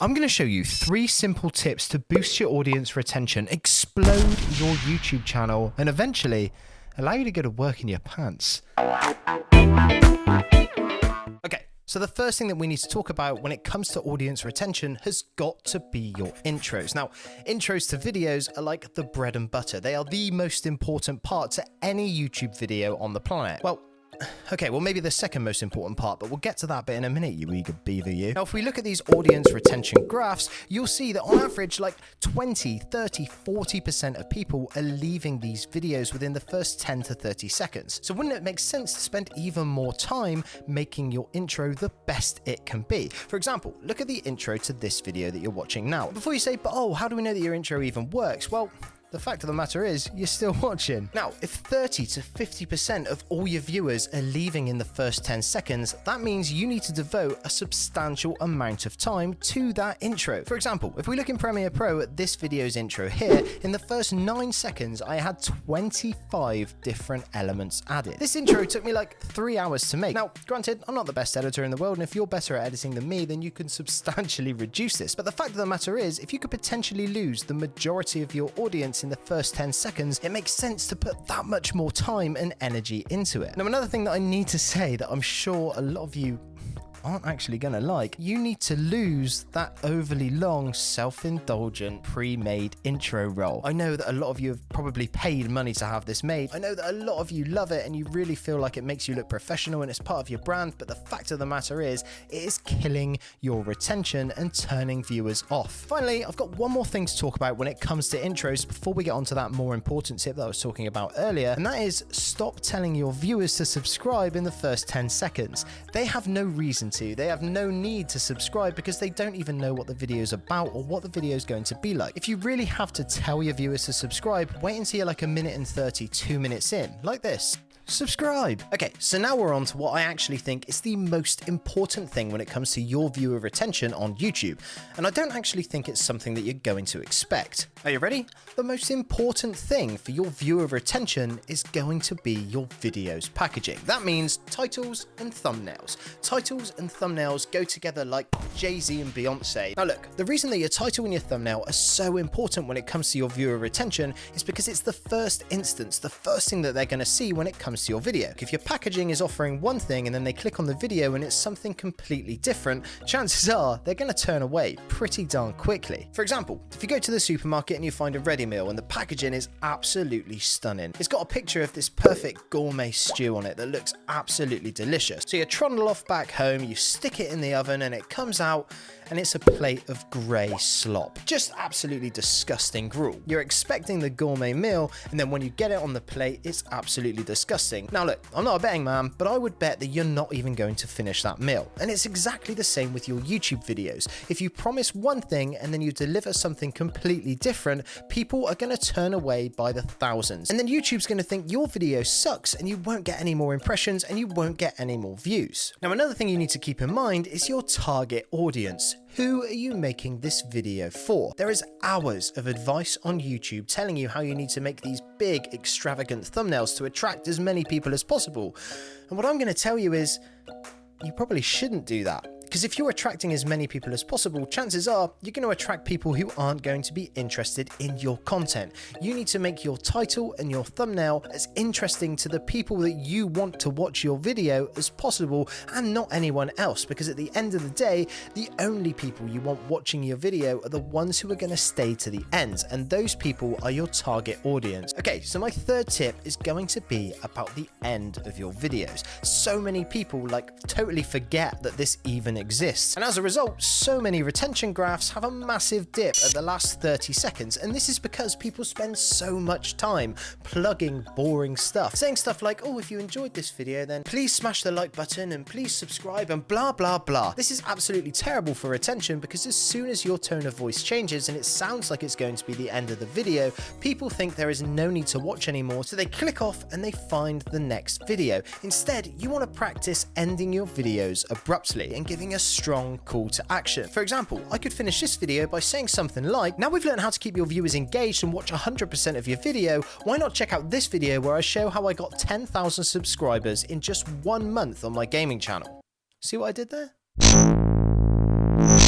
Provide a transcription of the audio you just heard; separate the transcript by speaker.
Speaker 1: I'm going to show you 3 simple tips to boost your audience retention, explode your YouTube channel, and eventually allow you to go to work in your pants. Okay, so the first thing that we need to talk about when it comes to audience retention has got to be your intros. Now, intros to videos are like the bread and butter. They are the most important part to any YouTube video on the planet. Well, maybe the second most important part, but we'll get to that bit in a minute, you eager beaver you. Now, if we look at these audience retention graphs, you'll see that on average, like 20, 30, 40% of people are leaving these videos within the first 10 to 30 seconds. So wouldn't it make sense to spend even more time making your intro the best it can be? For example, look at the intro to this video that you're watching now. Before you say, but oh, how do we know that your intro even works? Well, the fact of the matter is, you're still watching. Now, if 30 to 50% of all your viewers are leaving in the first 10 seconds, that means you need to devote a substantial amount of time to that intro. For example, if we look in Premiere Pro at this video's intro here, in the first 9 seconds, I had 25 different elements added. This intro took me like 3 hours to make. Now, granted, I'm not the best editor in the world, and if you're better at editing than me, then you can substantially reduce this. But the fact of the matter is, if you could potentially lose the majority of your audience in the first 10 seconds, it makes sense to put that much more time and energy into it. Now, another thing that I need to say that I'm sure a lot of you aren't actually gonna like, you need to lose that overly long, self-indulgent, pre-made intro roll. I know that a lot of you have probably paid money to have this made. I know that a lot of you love it and you really feel like it makes you look professional and it's part of your brand, but the fact of the matter is, it is killing your retention and turning viewers off. Finally, I've got one more thing to talk about when it comes to intros before we get onto that more important tip that I was talking about earlier, and that is stop telling your viewers to subscribe in the first 10 seconds. They have no reason to. They have no need to subscribe because they don't even know what the video is about or what the video is going to be like. If you really have to tell your viewers to subscribe, wait until you're like 1 minute and 30, 2 minutes in, like this. Subscribe. Okay, so now we're on to what I actually think is the most important thing when it comes to your viewer retention on YouTube. And I don't actually think it's something that you're going to expect. Are you ready? The most important thing for your viewer retention is going to be your video's packaging. That means titles and thumbnails. Titles and thumbnails go together like Jay-Z and Beyonce. Now look, the reason that your title and your thumbnail are so important when it comes to your viewer retention is because it's the first instance, the first thing that they're going to see when it comes to your video. If your packaging is offering one thing and then they click on the video and it's something completely different, chances are they're going to turn away pretty darn quickly. For example, if you go to the supermarket and you find a ready meal and the packaging is absolutely stunning. It's got a picture of this perfect gourmet stew on it that looks absolutely delicious. So you trundle off back home, you stick it in the oven and it comes out and it's a plate of grey slop. Just absolutely disgusting gruel. You're expecting the gourmet meal and then when you get it on the plate, it's absolutely disgusting. Now look, I'm not a betting man, but I would bet that you're not even going to finish that meal. And it's exactly the same with your YouTube videos. If you promise one thing and then you deliver something completely different, people are going to turn away by the thousands. And then YouTube's going to think your video sucks and you won't get any more impressions and you won't get any more views. Now another thing you need to keep in mind is your target audience. Who are you making this video for? There is hours of advice on YouTube telling you how you need to make these big, extravagant thumbnails to attract as many people as possible. And what I'm going to tell you is, you probably shouldn't do that. Because if you're attracting as many people as possible, chances are you're going to attract people who aren't going to be interested in your content. You need to make your title and your thumbnail as interesting to the people that you want to watch your video as possible and not anyone else, because at the end of the day, the only people you want watching your video are the ones who are going to stay to the end, and those people are your target audience. Okay, so my third tip is going to be about the end of your videos. So many people totally forget that this even exists. And as a result, so many retention graphs have a massive dip at the last 30 seconds. And this is because people spend so much time plugging boring stuff, saying stuff like, oh, if you enjoyed this video, then please smash the like button and please subscribe and blah, blah, blah. This is absolutely terrible for retention because as soon as your tone of voice changes and it sounds like it's going to be the end of the video, people think there is no need to watch anymore. So they click off and they find the next video. Instead, you want to practice ending your videos abruptly and giving a strong call to action. For example, I could finish this video by saying something like, now we've learned how to keep your viewers engaged and watch 100% of your video, why not check out this video where I show how I got 10,000 subscribers in just 1 month on my gaming channel. See what I did there?